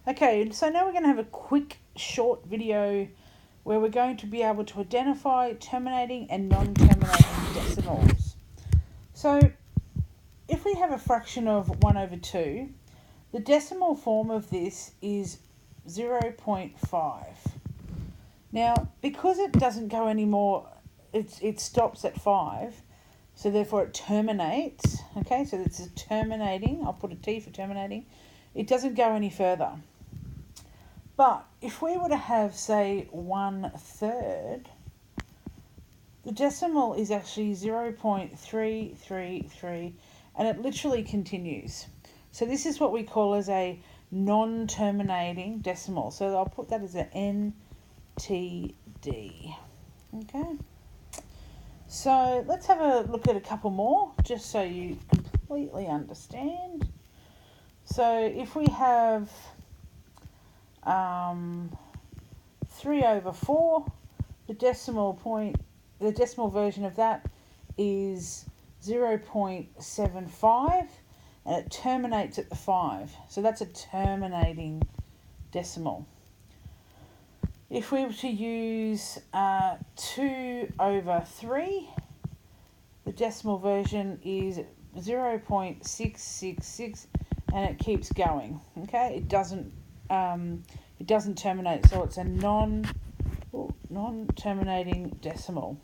Okay, so now we're going to have a quick short video where we're going to be able to identify terminating and non-terminating decimals. So if we have a fraction of 1 over 2, the decimal form of this is 0.5. Now, because it doesn't go anymore, it stops at 5, so therefore it terminates. Okay, so it's a terminating. I'll put a T for terminating. It doesn't go any further. But if we were to have, say, 1/3, the decimal is actually 0.333, and it literally continues. So this is what we call as a non-terminating decimal. So I'll put that as an NTD. Okay. So let's have a look at a couple more, just so you completely understand. So if we have 3 over 4, the decimal version of that is 0.75, and it terminates at the 5. So that's a terminating decimal. If we were to use 2 over 3, the decimal version is 0.666, and it keeps going. Okay, it doesn't terminate, so it's a non-terminating decimal.